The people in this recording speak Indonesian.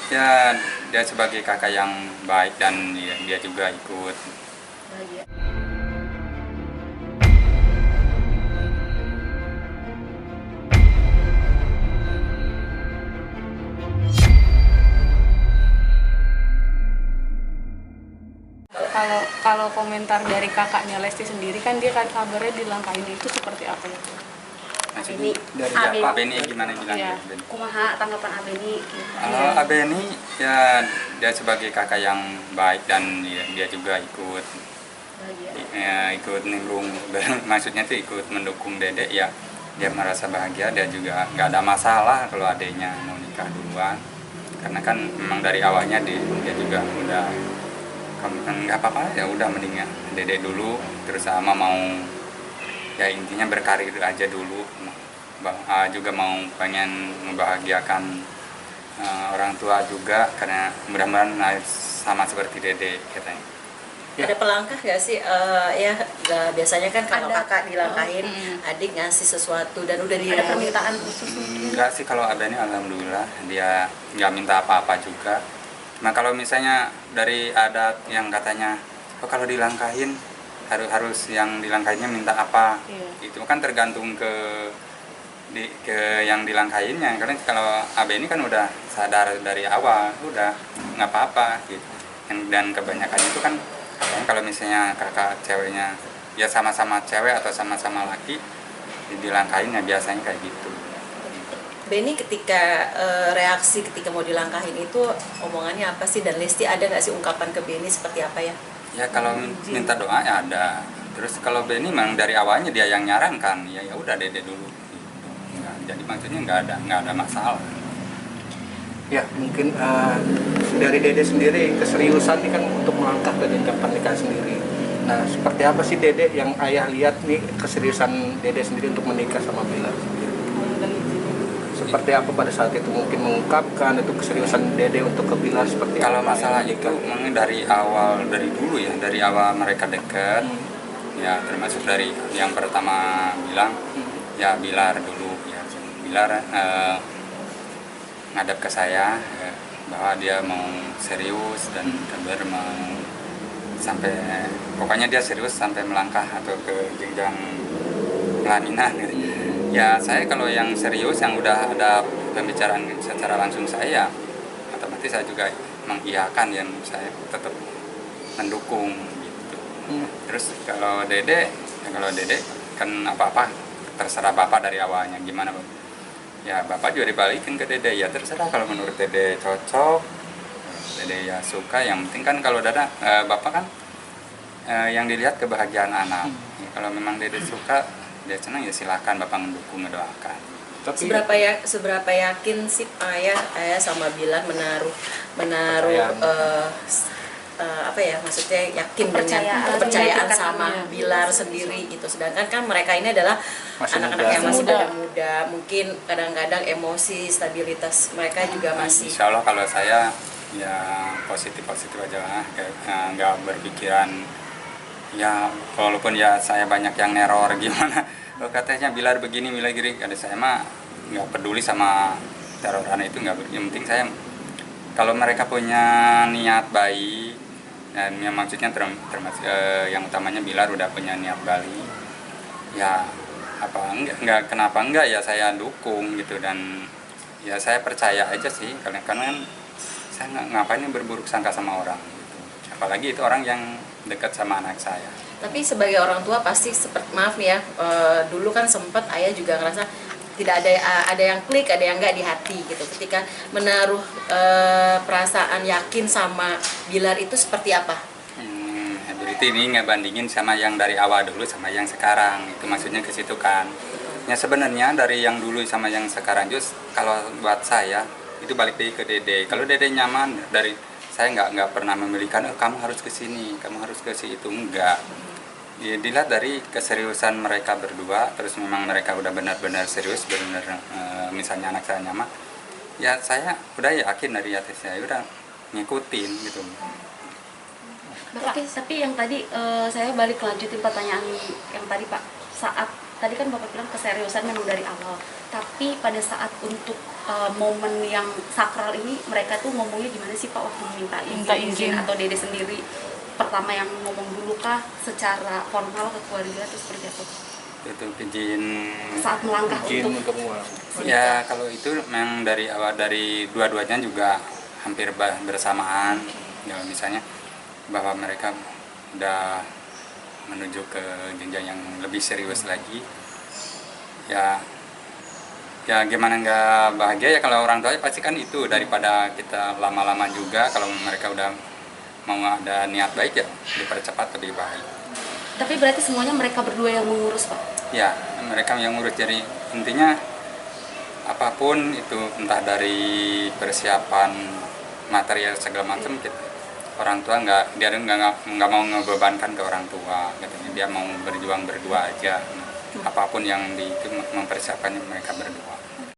Ya, dia sebagai kakak yang baik dan dia juga ikut. Bahagia. Kalau komentar dari kakaknya Lesti sendiri kan dia kan kabarnya dilangkahin itu seperti apa ya? Maksudnya dari Abeni. Pak Beni gimana bilangnya? Iya. Kumaha tanggapan Abeni? Kalau Abeni ya dia sebagai kakak yang baik dan dia juga ikut Bahagia. ya, ikut nimbrung maksudnya tuh ikut mendukung Dedek ya. Dia merasa bahagia, dia juga nggak ada masalah kalau adiknya mau nikah duluan, karena kan memang dari awalnya dia juga udah kamu kan nggak apa-apa ya udah mendingan Dedek dulu terus sama mau ya intinya berkarir aja dulu. Juga mau pengen membahagiakan orang tua juga, karena mudah-mudahan sama seperti Dede katanya. Ada pelangkah nggak sih? Biasanya kan kalau Ada. kakak dilangkahin, adik ngasih sesuatu dan udah Ada permintaan khusus Enggak sih, kalau Abeni alhamdulillah dia nggak minta apa-apa juga. Nah kalau misalnya dari adat yang katanya kalau dilangkahin harus yang dilangkahinnya minta apa, itu kan tergantung ke yang dilangkahinnya. Karena kalau Abeni kan udah sadar dari awal udah nggak apa-apa gitu. Dan kebanyakan itu kan katanya kalau misalnya kakak ceweknya ya sama-sama cewek atau sama-sama laki dilangkahin ya biasanya kayak gitu. Beni ketika reaksi ketika mau dilangkahin itu omongannya apa sih, dan Lesti ada nggak sih ungkapan ke Beni seperti apa ya? Ya kalau minta doa ya ada. Terus kalau Beni memang dari awalnya dia yang nyarankan, ya udah Dede dulu. Nggak, jadi maksudnya nggak ada masalah. Ya mungkin dari Dede sendiri keseriusan nih kan untuk melangkah ke jenjang pernikahan sendiri. Nah seperti apa sih Dede yang ayah lihat nih keseriusan Dede sendiri untuk menikah sama Bilar sendiri? Seperti apa pada saat itu mungkin mengungkapkan itu keseriusan Dede untuk ke Bilar seperti Kalau apa? masalah itu memang dari dulu ya, dari awal mereka dekat, ya termasuk dari yang pertama bilang, ya Bilar dulu, ya Bilar ngadap ke saya ya, bahwa dia mau serius dan kabar mau sampai pokoknya dia serius sampai melangkah atau ke jenjang pelaminan gitu. Ya saya kalau yang serius yang udah ada pembicaraan secara langsung saya otomatis saya juga mengiyakan, yang saya tetap mendukung gitu. Terus kalau Dede kan apa-apa terserah Bapak dari awalnya gimana Bapak. Ya Bapak juga dibalikin ke Dede, ya terserah kalau menurut Dede cocok, Dede ya suka, yang penting kan kalau Bapak kan yang dilihat kebahagiaan anak. Ya, kalau memang Dede suka dia senang ya silakan Bapak mendukung, mendoakan. Tapi Seberapa yakin sih ayah sama Bilar menaruh maksudnya yakin dengan kepercayaan sama Bilar sendiri gitu, sedangkan kan mereka ini adalah anak-anak yang masih muda, mungkin kadang-kadang emosi stabilitas mereka juga masih. Insya Allah kalau saya ya positif aja lah, kayak nggak berpikiran ya walaupun ya saya banyak yang neror gimana. Kalau katanya Bilar begini Bilar gini, ada saya mah nggak peduli sama teroran itu, nggak. Yang penting saya kalau mereka punya niat baik, dan yang maksudnya termasuk yang utamanya Bilar udah punya niat baik, ya apa enggak kenapa enggak ya saya dukung gitu. Dan ya saya percaya aja sih, karena kan saya ngapain berburuk sangka sama orang gitu. Apalagi itu orang yang dekat sama anak saya. Tapi sebagai orang tua pasti maaf nih ya, dulu kan sempat ayah juga ngerasa tidak ada yang klik, ada yang enggak di hati gitu. Ketika menaruh perasaan yakin sama Bilar itu seperti apa? Berarti ini ngebandingin sama yang dari awal dulu sama yang sekarang, itu maksudnya ke situ kan. Ya sebenarnya dari yang dulu sama yang sekarang kalau buat saya itu balik lagi ke Dede. Kalau Dede nyaman, dari saya nggak pernah memilihkan kamu harus ke sini, kamu harus ke situ, enggak. Ya, dilihat dari keseriusan mereka berdua, terus memang mereka udah benar-benar serius, benar misalnya anak saya nyaman, ya saya udah yakin dari hati saya udah ngikutin gitu. Oke, tapi yang tadi saya balik lanjutin pertanyaan yang tadi Pak. Saat tadi kan Bapak bilang keseriusan memang dari awal, tapi pada saat untuk momen yang sakral ini mereka tuh ngomongnya gimana sih Pak waktu minta izin atau Dede sendiri pertama yang ngomong dulu kah secara formal ke keluarga atau seperti apa? Itu izin Saat melangkah izin untuk untuk ya, kalau itu memang dari awal, dari dua-duanya juga hampir bersamaan ya, misalnya bahwa mereka udah menuju ke jenjang yang lebih serius lagi ya. Ya gimana nggak bahagia ya kalau orang tua pasti kan itu, daripada kita lama-lama juga. Kalau mereka udah mau ada niat baik ya dipercepat lebih baik. Tapi berarti semuanya mereka berdua yang mengurus Pak? Ya mereka yang ngurus, jadi intinya apapun itu, entah dari persiapan material segala macam, orang tua dia nggak mau ngebebankan ke orang tua, katanya dia mau berjuang berdua aja. Apapun yang mempersiapkannya mereka berdua.